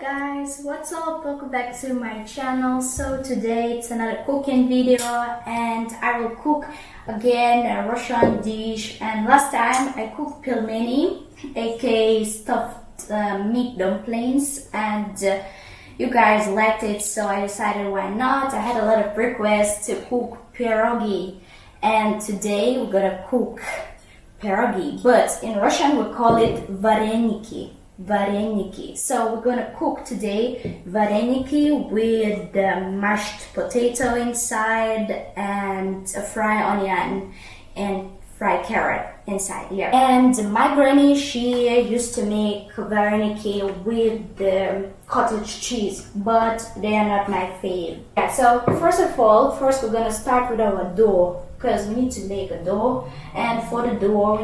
Guys, what's up? Welcome back to my channel. So today it's another cooking video and I will cook again a Russian dish. And last time I cooked pelmeni, aka stuffed meat dumplings, and you guys liked it, so I decided why not. I had a lot of requests to cook pierogi, and today we're gonna cook pierogi, but in Russian we call it vareniki. Vareniki. So we're gonna cook today vareniki with mashed potato inside and a fried onion and fried carrot inside here. And my granny, she used to make vareniki with the cottage cheese, but they are not my fave. Yeah, so first we're gonna start with our dough, because we need to make a dough, and for the dough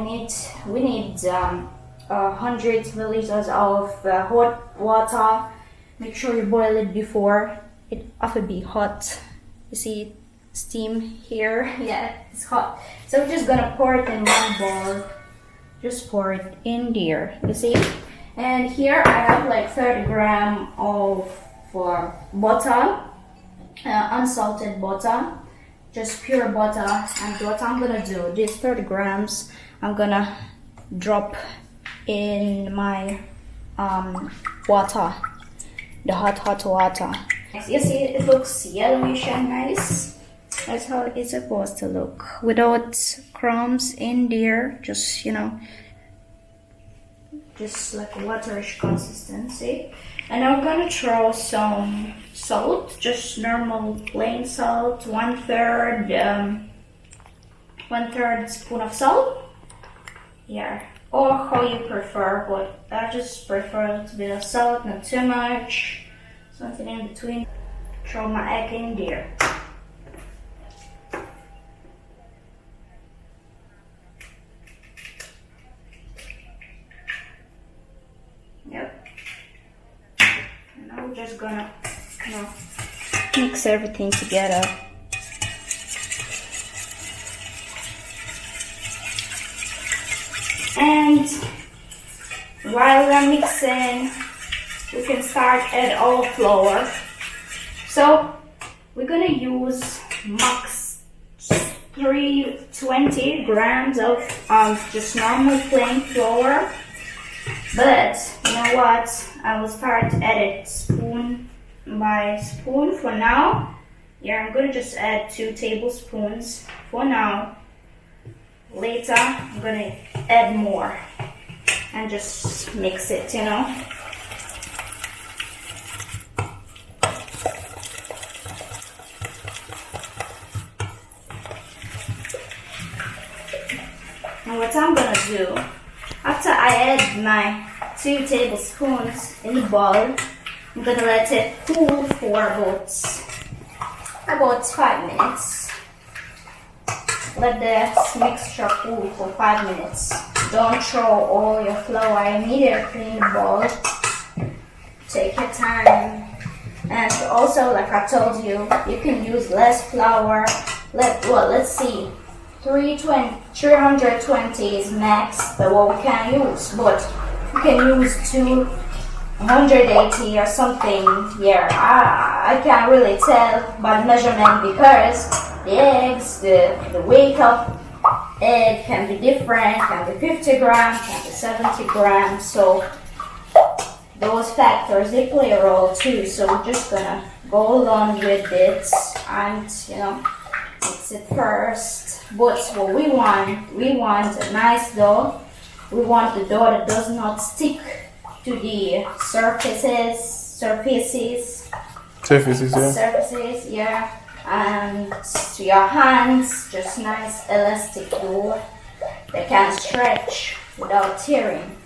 we need 100 milliliters of hot water. Make sure you boil it before it often be hot. You see steam here? Yeah, it's hot. So we're just gonna pour it in one bowl. Just pour it in there, you see? And here I have like 30 grams of butter, unsalted butter, just pure butter. And what I'm gonna do, these 30 grams, I'm gonna drop in my water, the hot water. You see, it looks yellowish and nice. That's how it's supposed to look, without crumbs in there, just, you know, just like a waterish consistency. And I'm gonna throw some salt, just normal plain salt, one third spoon of salt. Yeah, or how you prefer, but I just prefer a little bit of salt, not too much, something in between. Throw my egg in there. Yep. And now we're just gonna, mix everything together. And while we're mixing, we can start add our flour. So we're gonna use max 320 grams of just normal plain flour. But you know what? I will start adding spoon by spoon for now. Yeah, I'm gonna just add 2 tablespoons for now. Later, I'm gonna add more and just mix it, you know. And what I'm gonna do, after I add my 2 tablespoons in the bowl, I'm gonna let it cool for about 5 minutes. Let the mixture cool for 5 minutes. Don't throw all your flour immediately in the bowl. Take your time. And also, like I told you, you can use less flour. Let's see. 320 is max, but what we can use. But you can use 280 or something. Yeah, I can't really tell by the measurement, because the eggs, the weight of egg can be different, can be 50 grams, can be 70 grams. So those factors, they play a role too. So we're just gonna go along with it and, you know, mix it first. But what we want a nice dough. We want the dough that does not stick to the surfaces, yeah. And to your hands, just nice elastic dough that can stretch without tearing.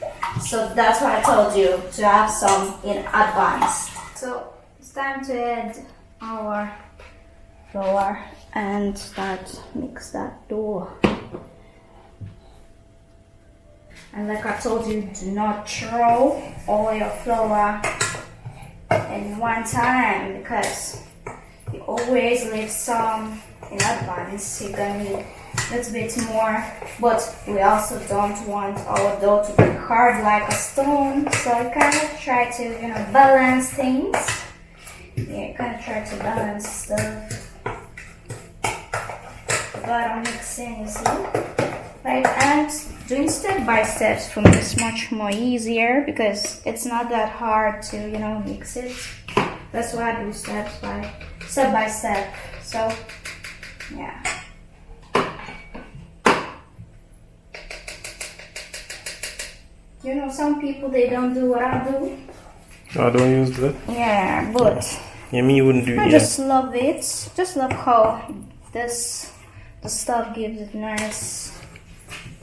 So that's why I told you to have some in advance. So it's time to add our flour and start mix that dough. And like I told you, do not throw all your flour in one time, because you always leave some in advance. You're gonna need little bit more, but we also don't want our dough to be hard like a stone. So I kind of try to, balance things. Yeah, kind of try to balance stuff. But I'm mixing, you see? Like, and doing step by steps for me is much more easier because it's not that hard to, mix it. That's why I do step by step. So, yeah. Some people, they don't do what I do. I don't use that. Yeah, but yeah, me wouldn't do it. I just love it. Just love how the stuff gives it nice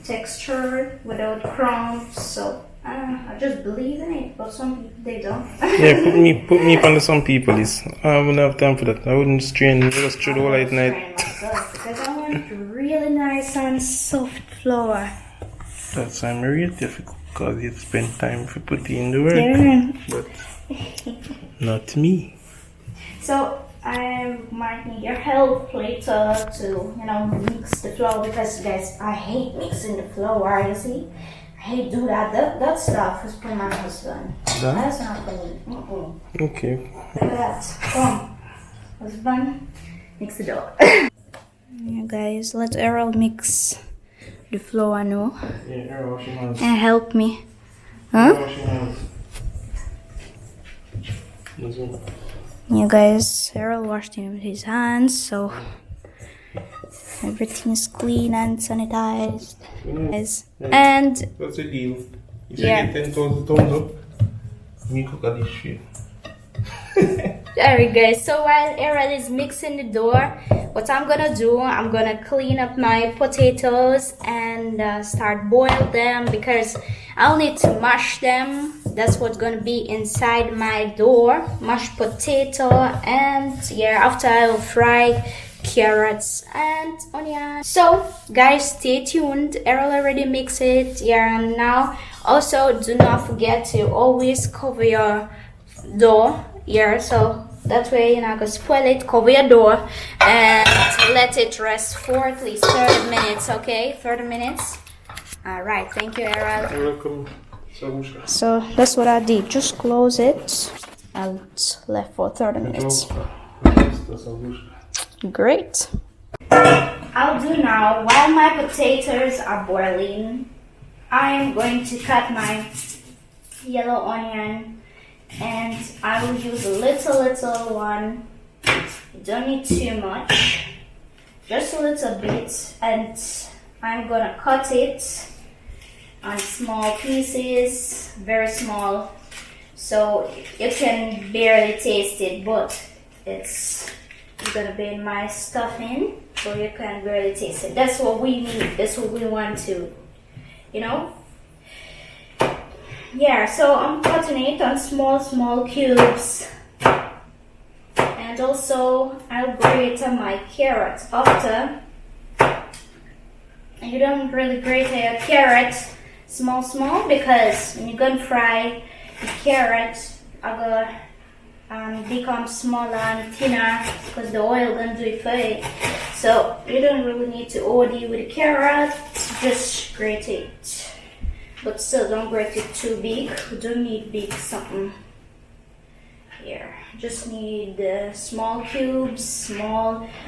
texture without crumbs. So I just believe in it. But some people, they don't. Yeah, put me under some people. I wouldn't have time for that. I wouldn't just through the whole night. Because I want really nice and soft flour. That's why I'm really difficult. Because you spend time to put in the work, but not me. So I might need your help later to, mix the flour because guys, I hate mixing the flour. You see, I hate do that. That stuff is for my husband. That's not for me. Okay. Look at that. Come, husband, mix the dough. Yeah, guys, let Errol mix the flour now. Yeah, Errol, wash your hands. And help me. Huh? Wash your hands. You guys, Errol washed his hands, so everything is clean and sanitized. And what's the deal? If yeah. you get 10,000 thumbs up, me cook at this shit. Alright guys, so while Errol is mixing the dough, what I'm gonna do, I'm gonna clean up my potatoes and start boil them because I'll need to mash them. That's what's gonna be inside my dough, mashed potato, and yeah, after I'll fry carrots and onion. So guys, stay tuned. Errol already mixed it, yeah, and now also do not forget to always cover your dough. Yeah, so that way you're not gonna spoil it. Cover your dough and let it rest for at least 30 minutes, okay? 30 minutes. Alright, thank you, Errol. You're welcome. So that's what I did. Just close it and left for 30 minutes. Great. I'll do now, while my potatoes are boiling, I'm going to cut my yellow onion. And I will use a little one. You don't need too much, just a little bit, and I'm gonna cut it on small pieces, very small, so you can barely taste it, but it's gonna be in my stuffing, so you can barely taste it. That's what we need. That's what we want to, Yeah, so I'm cutting it on small cubes, and also I'll grate on my carrots after. You don't really grate your carrot small because when you're gonna fry the carrot, I'm gonna become smaller and thinner because the oil gonna do it for it. So you don't really need to OD with the carrot, just grate it. But still, don't grate it too big. We don't need big something here. Just need small cubes,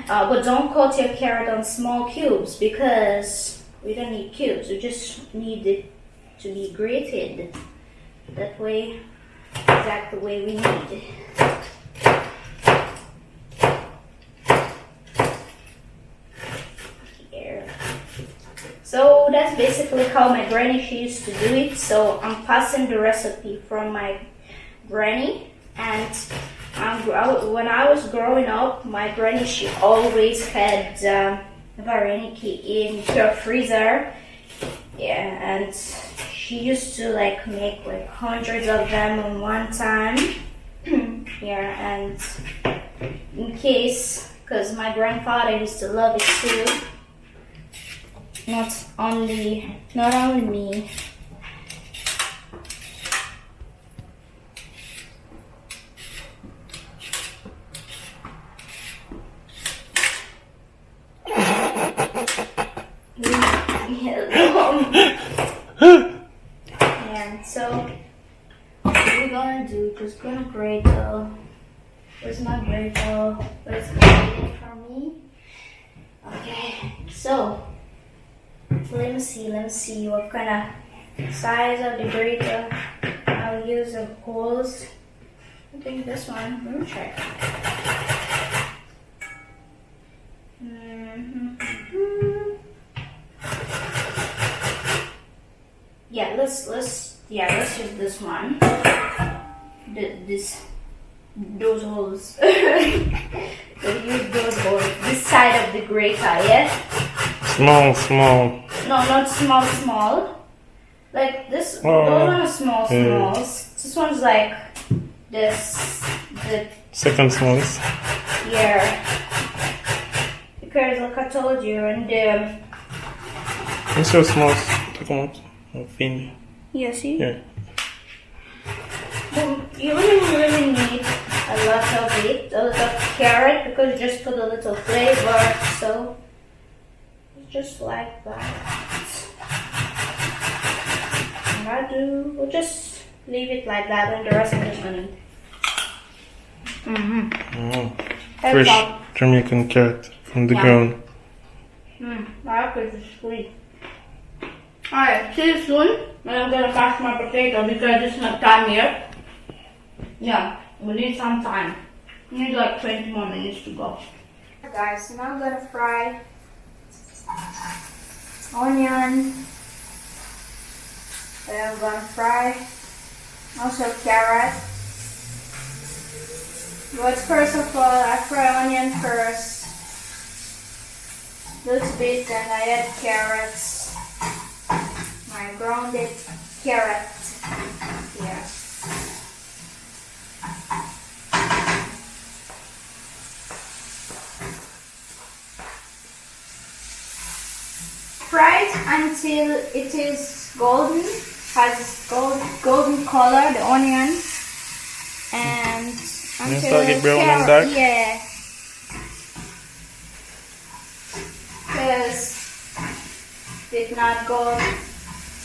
but don't cut your carrot on small cubes because we don't need cubes. We just need it to be grated. That way, exactly the way we need it. So that's basically how my granny, she used to do it. So I'm passing the recipe from my granny. And when I was growing up, my granny, she always had Vareniki in her freezer. Yeah, and she used to make hundreds of them in one time. Yeah, and in case, because my grandfather used to love it too. Not only me. we're just gonna grate though. It's not great though, but it's grated for me. Okay, so let me see what kind of size of the grater I'll use of holes. I think this one. Let me check. Yeah, let's use this one. Those holes. We'll use those holes. This side of the grater, yeah? Small. No, not small. Like this, those are smalls. This one's like this. The second smallest. Yeah. Because like I told you, and It's so small. Come on. Thin. yeah, see? Yeah. You really need a lot of it, a lot of carrot, because just put a little flavor, so just like that. And we'll just leave it like that, and the rest I'm just gonna eat. Fresh Jamaican carrot from the ground. That is sweet. Alright, see you soon. And I'm gonna mash my potato because it's not time yet. Yeah, we need some time. We need like 20 more minutes to go. Guys, now I'm gonna fry onion. And I'm gonna fry also carrot. But first of all, I fry onion first. Little bit, and I add carrots. My grounded carrot here. Fry it until it is golden, has golden color, the onion, and until start get brown and dark? Yeah. Because if not gold,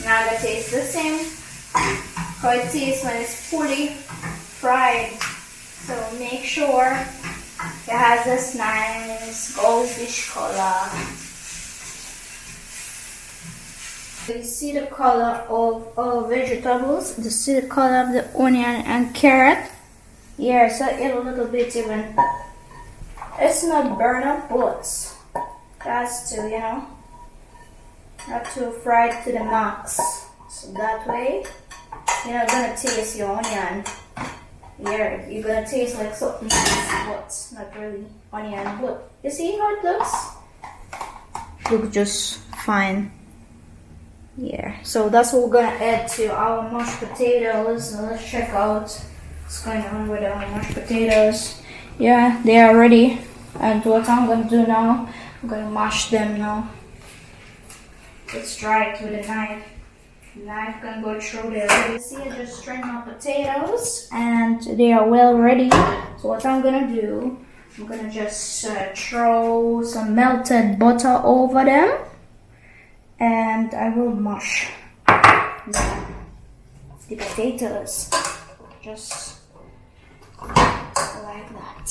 now it tastes the same how it tastes when it's fully fried. So make sure it has this nice goldish color. You see the color of all vegetables, you see the color of the onion and carrot. Yeah, so a little bit even. It's not burn up, but that's to, not too fried to the max. So that way, you're not gonna taste your onion. Yeah, you're gonna taste like something nice, but not really onion. But you see how it looks? Looks just fine. Yeah, so that's what we're gonna add to our mashed potatoes. So let's check out what's going on with our mashed potatoes. Yeah, they are ready. And what I'm gonna do now, I'm gonna mash them now. Let's try it with a knife. The knife can go through there. You see, I just strained my potatoes and they are well ready. So what I'm gonna do, I'm gonna just throw some melted butter over them. And I will mash the potatoes just like that.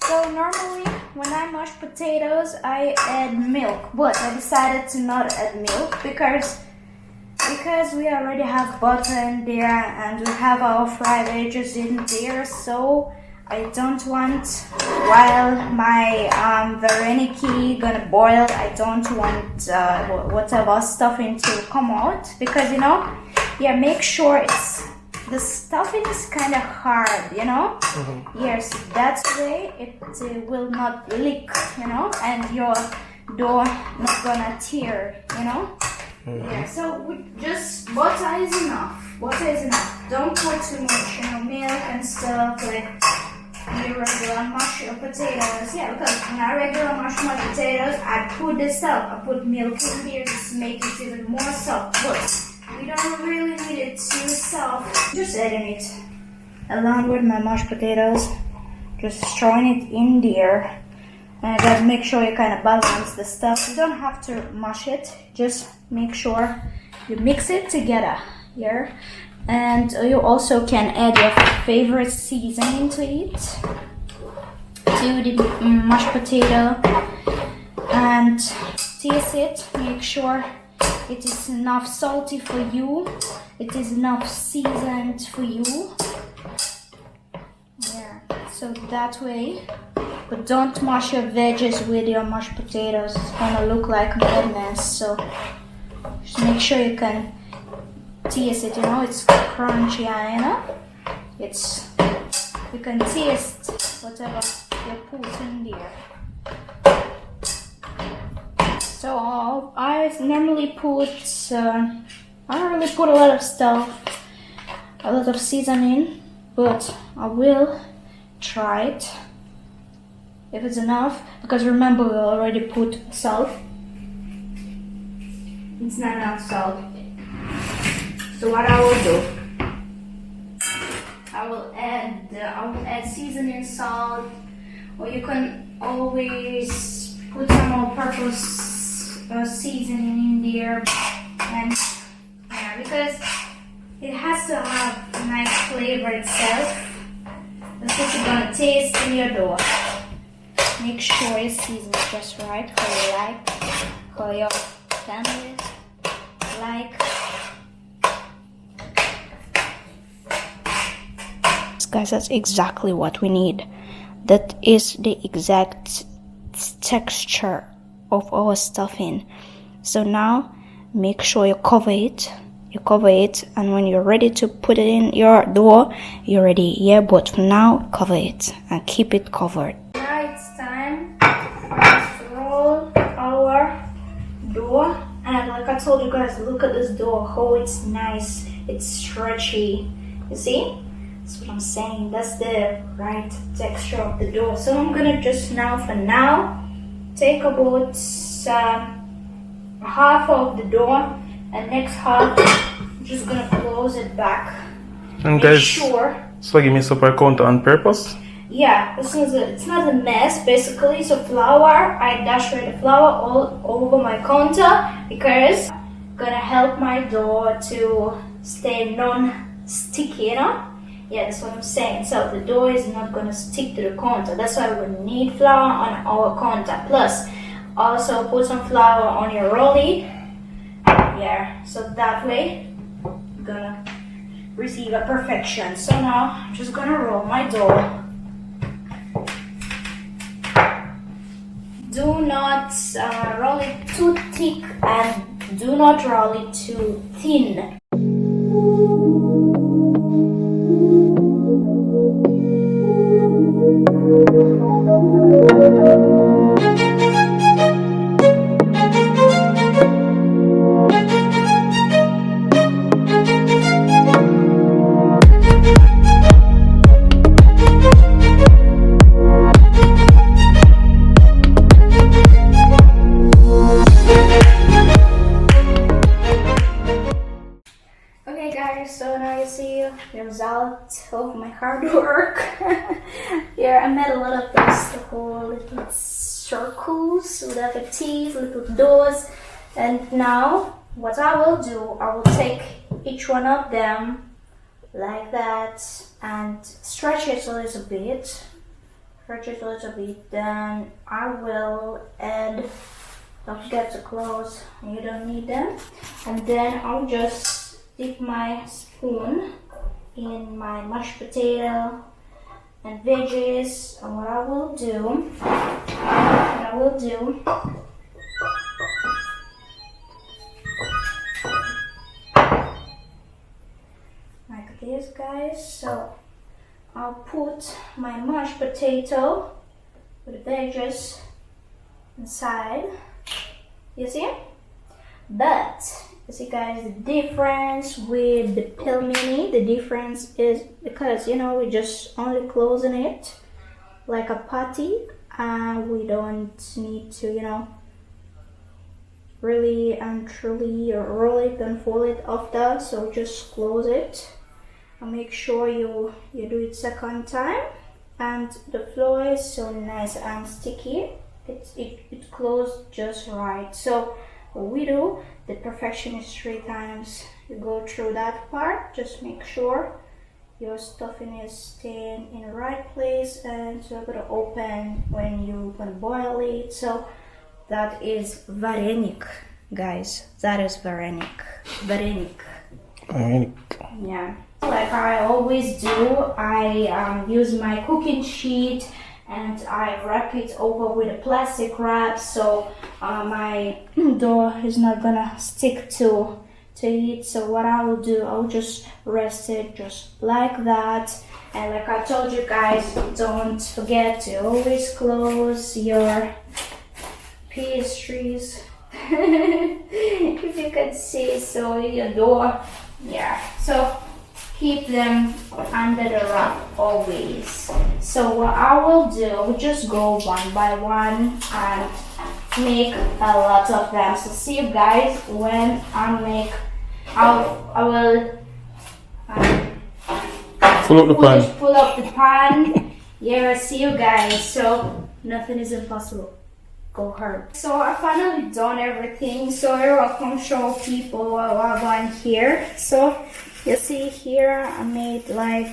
So normally when I mash potatoes I add milk, but I decided to not add milk because we already have butter in there and we have our fried edges in there, so I don't want, while my Vareniki gonna boil, I don't want whatever stuffing to come out, because yeah, make sure the stuffing is kind of hard, Yes, that's the way it will not leak, and your dough not gonna tear, Yeah, so butter is enough. Butter is enough. Don't put too much, milk and stuff like your regular mashed potatoes. Yeah, because when I regular mash my potatoes, I put this stuff. I put milk in here just to make it even more soft. But we don't really need it too soft. Just adding it along with my mashed potatoes. Just throwing it in there. And guys, make sure you kind of balance the stuff. You don't have to mash it, just make sure you mix it together here. And you also can add your favorite seasoning to it, to the mashed potato, and taste it. Make sure it is enough salty for you, it is enough seasoned for you. Yeah, so that way. But don't mash your veggies with your mashed potatoes, it's gonna look like madness. So just make sure you can taste it, you know, it's crunchy, you know, it's, you can taste whatever you put in there. So I normally put, I don't really put a lot of stuff, a lot of seasoning, but I will try it if it's enough, because remember we already put salt. It's not enough salt. So what I will do, I will add seasoning salt, or you can always put some all-purpose seasoning in there, and yeah, because it has to have a nice flavor itself. That's what you're gonna taste in your dough. Make sure you season it just right, how you like, how your family like. Guys, that's exactly what we need. That is the exact texture of our stuffing. So now make sure you cover it, and when you're ready to put it in your dough, you're ready. Yeah, but for now, cover it and keep it covered. Now it's time for us to roll our dough, and like I told you guys, look at this dough, how it's nice, it's stretchy. You see? That's what I'm saying. That's the right texture of the dough. So I'm gonna just for now, take about half of the dough, and next half, I'm just gonna close it back. And Make guys, sure. so give me super counter on purpose. Yeah, it's not a mess basically. So flour, I dash the flour all over my counter because it's gonna help my dough to stay non-sticky, you know? Yeah, that's what I'm saying. So the dough is not gonna stick to the counter. That's why we need flour on our counter. Plus, also put some flour on your rollie. Yeah, so that way you're gonna receive a perfection. So now I'm just gonna roll my dough. Do not roll it too thick and do not roll it too thin. Okay guys, so now you see the result of my hard work. Here I made a lot of those whole little circles, little T's, little doors, and now what I will do, I will take each one of them like that and stretch it a little bit. Then I will add, don't forget to close, you don't need them, and then I'll just dip my spoon in my mashed potato and veggies, and what I will do, like this guys. So I'll put my mashed potato with the veggies inside, you see? But you see guys, the difference with the pelmeni, the difference is because, you know, we just only closing it like a patty, and we don't need to, you know, really and truly roll it and fold it after. So just close it and make sure you do it second time. And the flour is so nice and sticky. it closed just right. So what we do, the perfection is 3 times. You go through that part, just make sure your stuffing is staying in the right place, and so you're gonna open when you're gonna boil it. So that is Vareniki, guys. That is Vareniki. Yeah. Like I always do, I use my cooking sheet and I wrap it over with a plastic wrap, so my dough is not gonna stick to it. So what I will do, I'll just rest it just like that. And like I told you guys, don't forget to always close your pastries. If you can see, so your dough, yeah, so keep them under the wrap always. So what I will do, I will just go one by one and make a lot of them. So see you guys when I make. I will pull up the pan. Yeah, see you guys. So nothing is impossible. Go hard. So I finally done everything. So here I come show people what I got here. So you see here I made like,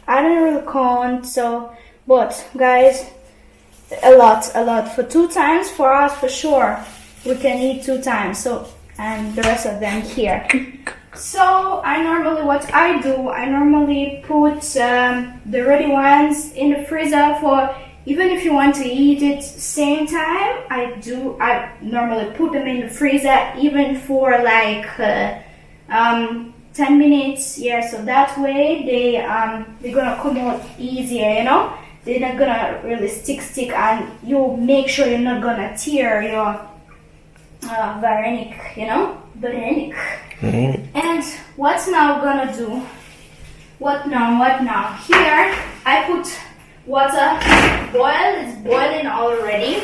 I don't really count, so, but guys, a lot for 2 times for us for sure. We can eat 2 times. So, and the rest of them here. So what I do, I normally put the ready ones in the freezer for, even if you want to eat it same time, I normally put them in the freezer even for like 10 minutes, yeah, so that way they're gonna come out easier, you know, they're not gonna really stick, and you make sure you're not gonna tear your Vareniki, you know, Vareniki. And what's now gonna do? What now? Here I put water, it's boiling already.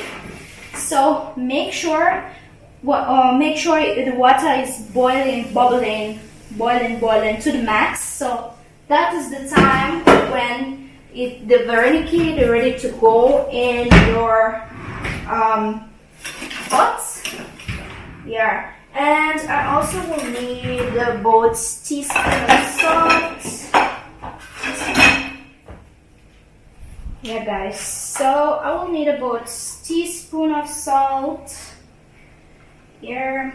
So make sure the water is boiling, boiling to the max. So that is the time when the Vareniki is ready to go in your pot. Yeah, and I also will need about teaspoon of salt. Yeah, guys. So I will need about teaspoon of salt here.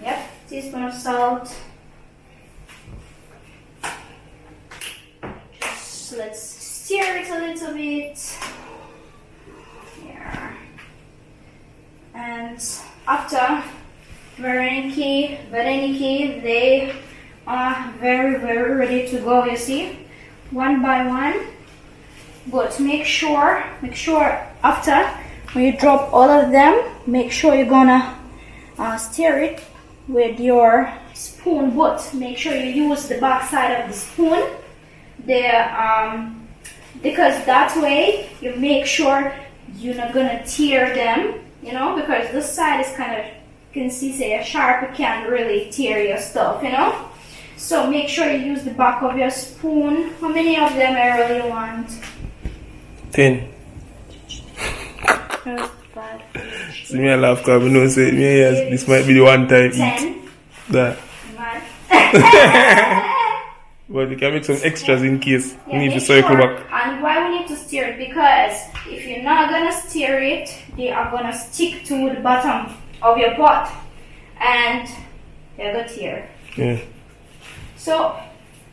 Yep, teaspoon of salt. Just let's stir it a little bit. Here. And after Vareniki, they are very ready to go, you see, one by one. But make sure after when you drop all of them, make sure you're gonna stir it with your spoon, but make sure you use the back side of the spoon because that way you make sure you're not gonna tear them, you know, because this side is kind of, you can see, say, sharp, you can't really tear your stuff, you know. So make sure you use the back of your spoon. How many of them I really want? 10. So me I laugh because I know say this might be the one time 10. eat that. But we can make some extras in case we need to circle back. And why we need to stir it? Because if you're not gonna stir it, they are gonna stick to the bottom of your pot and they're gonna tear. Yeah. So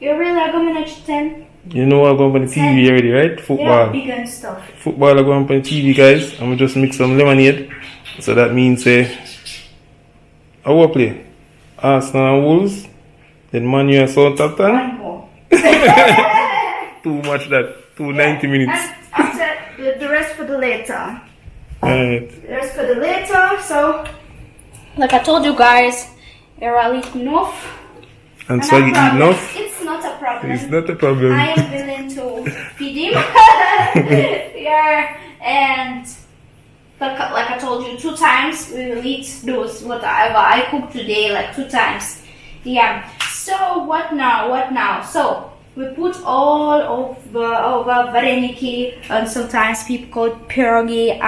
you really are gonna manage 10. You know what, I'm going on the TV already, right? Football. Yeah, big and stuff. Football are going on the TV, guys. I'm going to just mix some lemonade. So that means, I will play Arsenal and Wolves. Then Man U and Southampton. One more. Too much that. 90 minutes. And after the rest for the later. Alright. The rest for the later. So, like I told you guys, I'll eat enough. And so you eat enough? It's not a problem. It's not a problem. I am willing to feed him. Yeah, and like I told you, 2 times we will eat those whatever I cooked today, like 2 times. Yeah. So what now? So we put all of Vareniki, and sometimes people call it Pierogi.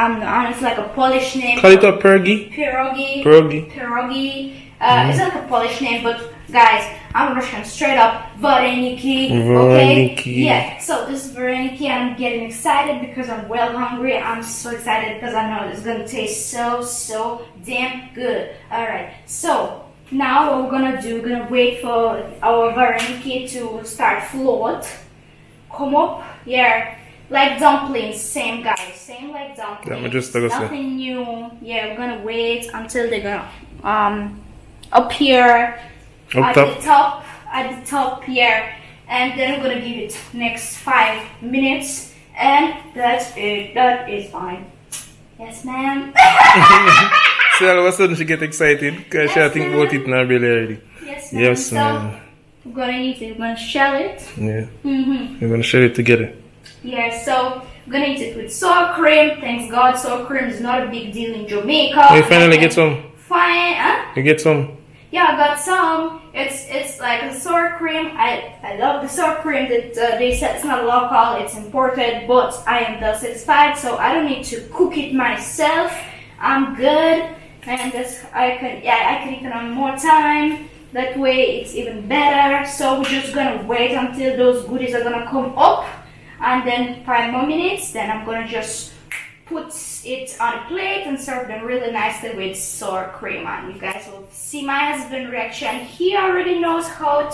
It's like a Polish name. Call it a Pierogi. Pierogi. Pierogi. Pierogi. It's like a Polish name, but guys, I'm Russian, straight up Vareniki. Vareniki. Okay? Yeah. So this is Vareniki, and I'm getting excited because I'm well hungry. I'm so excited because I know it's gonna taste so damn good. All right. So now what we're gonna do, we're gonna wait for our Vareniki to start float. Come up, yeah, like dumplings, same guys, same like dumplings. Nothing new. Yeah, we're gonna wait until they're gonna appear at the top here, and then we're gonna give it next 5 minutes, and that's it. That is fine. Yes, ma'am. So all of a sudden she get excited because she think about it now really already. Yes, ma'am. Yes, ma'am. So we're gonna eat it. We're gonna shell it. Yeah. We're gonna share it together. Yeah. So we're gonna eat it with sour cream. Thanks God, sour cream is not a big deal in Jamaica. You finally get some. Fine, huh? You get some. Yeah, I got some. It's like a sour cream. I love the sour cream that they said it's not local, it's imported, but I am well satisfied, so I don't need to cook it myself. I'm good, and I can economize more time. That way it's even better. So we're just gonna wait until those goodies are gonna come up, and then 5 more minutes. Then I'm gonna just put it on a plate and serve them really nicely with sour cream, and you guys will see my husband's reaction. He already knows how it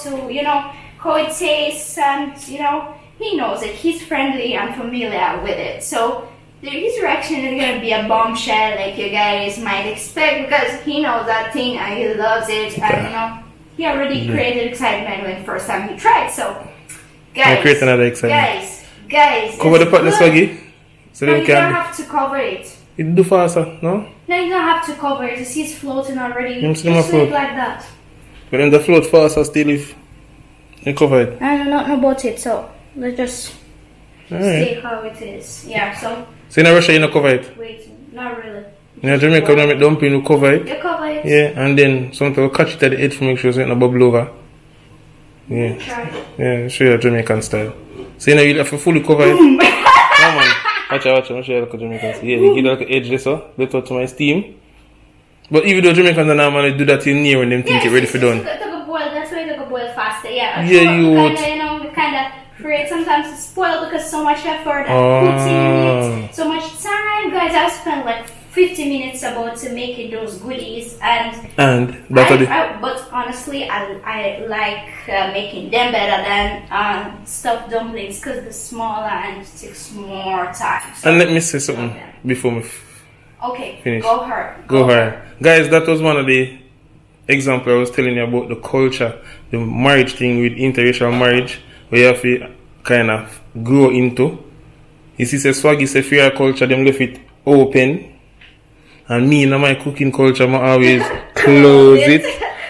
tastes, and he knows it. He's friendly and familiar with it, so his reaction is gonna be a bombshell, like you guys might expect, because he knows that thing and he loves it, and he already created excitement when first time he tried. So guys, create another excitement. Guys, cover the pot swaggy. So no, then you don't have to cover it. It do faster, no? No, you don't have to cover it. You see it's floating already. Just leave it like that. But then the float faster still if you cover it. I don't know about it, so let's just Alright. see how it is. Yeah, so in Russia you don't cover it? wait, not really. In Jamaica when I make dumpling you cover it. You cover it? Yeah, and then sometimes we'll catch it at the edge to make sure it's not bubble over. Yeah. Try. Yeah, show you a Jamaican style. So you have to fully cover it. No man. Watch out, I'm sure you look at Jamaicans. Yeah, you give like an edge this so let out to my steam. But even though Jamaicans are normally do that in near when them think it ready for done. That's why they go boil faster, yeah. Yeah, you would. We kinda create sometimes to spoil because so much effort and put in it, so much time. Guys, I've spent like 50 minutes about to making those goodies, but honestly I like making them better than stuffed dumplings because they're smaller and it takes more time. So, and let me say something before we finish. Go her. Guys, that was one of the examples I was telling you about the culture, the marriage thing with interracial marriage, where you have to kind of grow into. You see, say swaggy say for your culture, them left it open. And me in my cooking culture, I always close it.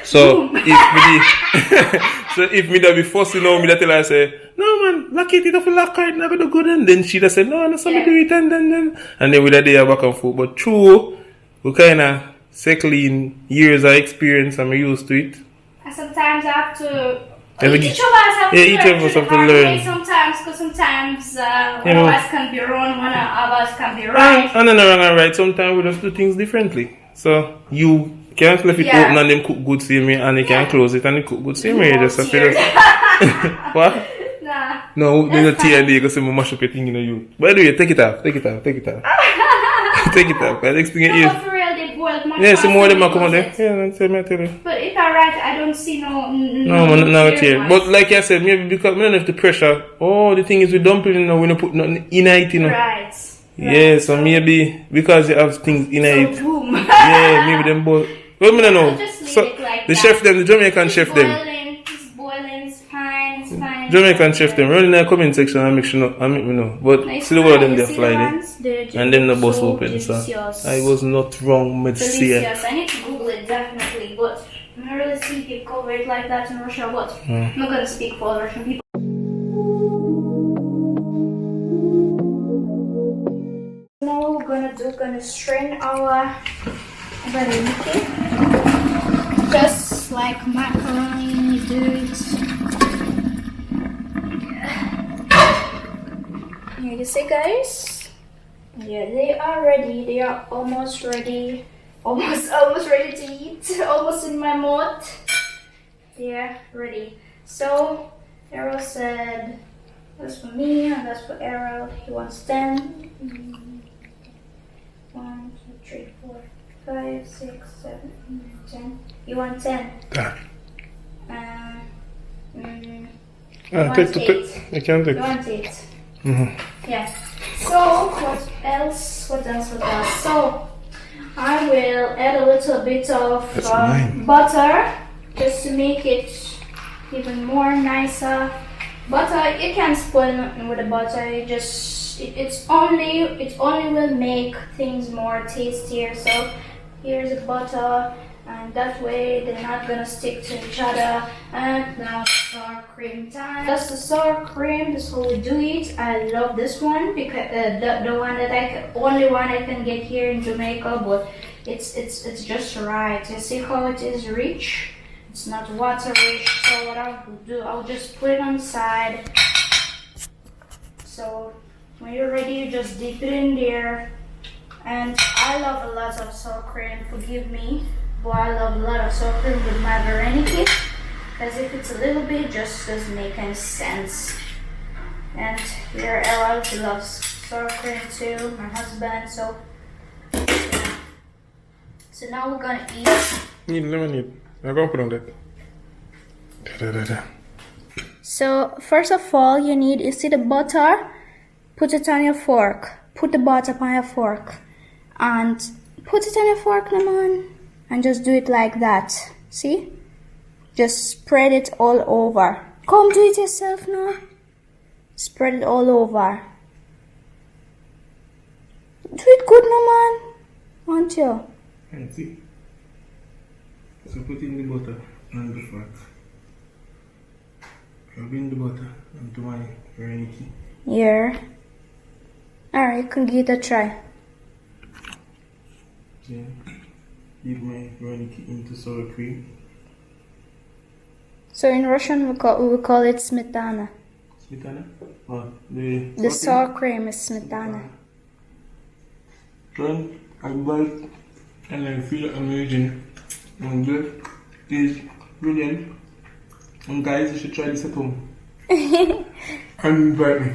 So if me that be forcing on me that tell her, I say, no man, lock it off a lock it, not gonna go then. Then she just say, no, so me do it and then with a day back and forth. But true, we kinda settle in years of experience and I'm used to it. And sometimes I have to each of us have to learn. Sometimes, because sometimes one of us can be wrong, one of us can be right. And then wrong and right. Sometimes we just do things differently. So you can't leave it open and then cook good same way, and you can close it and you cook good same way. Just have to what? Nah. No, there's a TND because you mash up your thing in you. By the way, take it off. Take it off. Take it off. The next thing it is. Yeah, some more of them are coming there. Yeah, that's it, I tell you. But if I write, I don't see no here. But like I said, maybe because we don't have the pressure. Oh, the thing is with dumpling now, we don't put nothing in it, Right. Yeah, so maybe because you have things in it. Boom. Yeah, maybe them both. Well, I don't know. So the chef them, the Jamaican chef them. It's boiling, it's fine, it's fine. Jamaican chef them. Run in the comment section and make me know. But see the word them they fly there. And then the bus open, so I was not wrong with delicious. I need to Google it definitely, but I don't really see people cover it like that in Russia. But I'm not gonna speak for Russian people. Now what we're gonna strain our Vareniki, just like macaroni, do it. Here you see, guys. Yeah, they are ready. They are almost ready. Almost ready to eat. Almost in my mouth. Yeah, ready. So Errol said that's for me and that's for Errol. He wants 10. 1, 2, 3, 4, 5, 6, 7, 8, 10. You want 10? Ah. Take You can take. You want 8? Mm-hmm. Yeah. So what else? So I will add a little bit of butter just to make it even more nicer. Butter, you can spoil nothing with the butter. It only will make things more tastier. So here's the butter, and that way they're not gonna stick to each other. And now sour cream time. That's the sour cream. This is how we do it. I love this one because the one that only one I can get here in Jamaica, but it's just right. You see how it is rich. It's not water rich. So what I'll do, I'll just put it on the side. So when you're ready, you just dip it in there. And I love a lot of sour cream. Forgive me. But I love a lot of sour cream with my Vareniki, because if it's a little bit, it just doesn't make any sense. And here Ella, she loves sour cream too, my husband, so yeah. So now we're gonna eat. Need lemonade. I'm gonna put on that. So first of all, you see the butter, put it on your fork. Put the butter on your fork. And put it on your fork, Naman. And just do it like that. See? Just spread it all over. Come do it yourself now. Spread it all over. Do it good, Naman. Want you? And see? So put in the butter and the fat. Rub in the butter into my Vareniki. Yeah. Alright, can give it a try. Yeah. Dip my Vareniki into sour cream. So in Russian we call it smetana. Smetana? Oh, the sour cream is smetana. Then I bite and I feel amazing. And this is brilliant. And guys, you should try this at home. And invite me.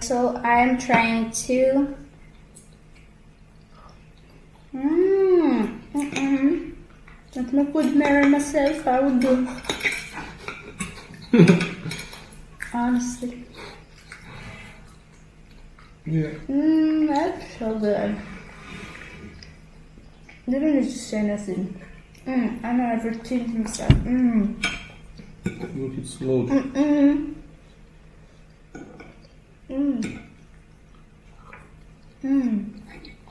So I am trying to. If I could marry myself, I would do. Honestly. Yeah. That's so good. You don't need to say nothing. I know everything himself. Make it smooth.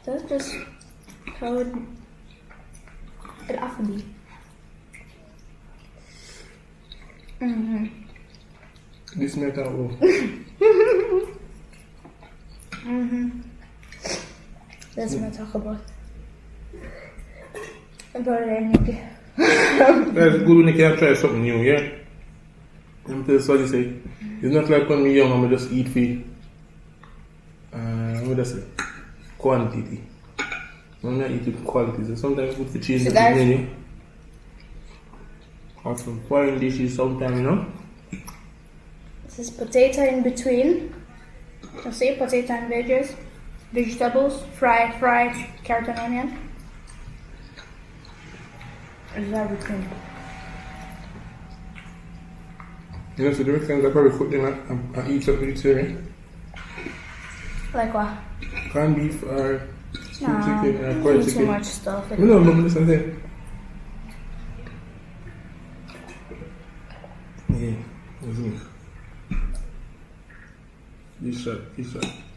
That's just how it ought to be. This make out well. That's what I talk about. Vareniki. That's good when you can try something new, yeah? I'm tell you what you say. It's not like when we're young and we just eat for what does it? Quantity. I'm not eating quality. So sometimes we put the change in the menu. Or some foreign dishes sometimes, you know? This is potato in between. You see, potato and vegetables, fried, carrot and onion. This is everything. You know, so the next time I probably cook dinner and eat something vegetarian. Like what? Canned beef or stewed chicken or You fried eat chicken. too much stuff. No, but listen to that. Yeah, that's me. This shot.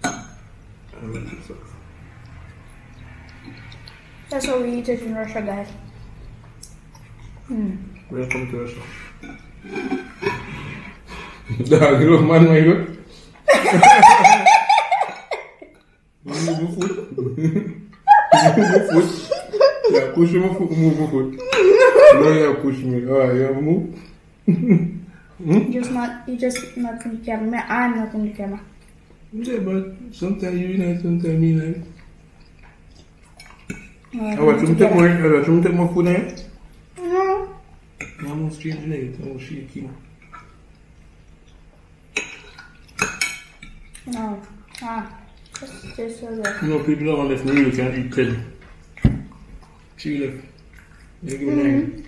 I like this shot. That's how we eat it in Russia, guys. Welcome to Russia. Dog, you love man, my God. Move my foot. Yeah, push my foot, move my foot. No, you push me. Oh, you move. You just not in the camera. I'm not in the camera. Yeah, but sometimes you like, sometimes me like. Alright, I want to take more food now. No. I'm going to change it. I'm going to shake you. No. This tastes so good. You know, people don't left me really can't eat Teddy. She left. You give me nine.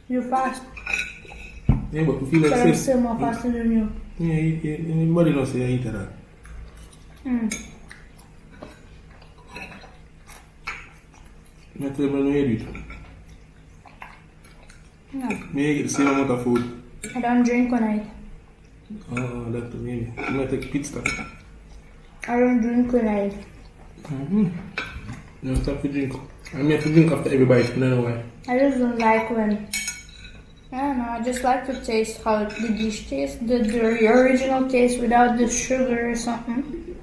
You're fast. Yeah, but you feel like But I'm this. still more faster than you. Yeah, anybody don't say I eat that. I tell me no you do it. No. May I get the same amount of food? I don't drink when I eat. Oh, that's maybe. You might take pit stop. I don't drink when I eat. No, stop to drink. I may have to drink after every bite. I don't know why. I just don't like when. I don't know. I just like to taste how the dish tastes, the original taste without the sugar or something.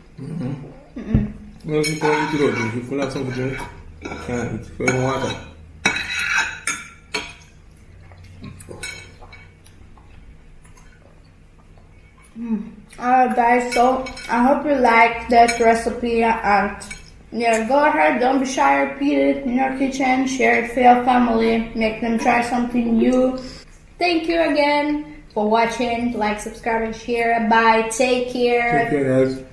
Well, if you can't eat it out, drink. If you have something to drink, you can't eat. If you have water. Alright guys, so I hope you like that recipe and yeah, go ahead, don't be shy, repeat it in your kitchen, share it for your family, make them try something new. Thank you again for watching, like, subscribe and share. Bye, take care. Take care, guys.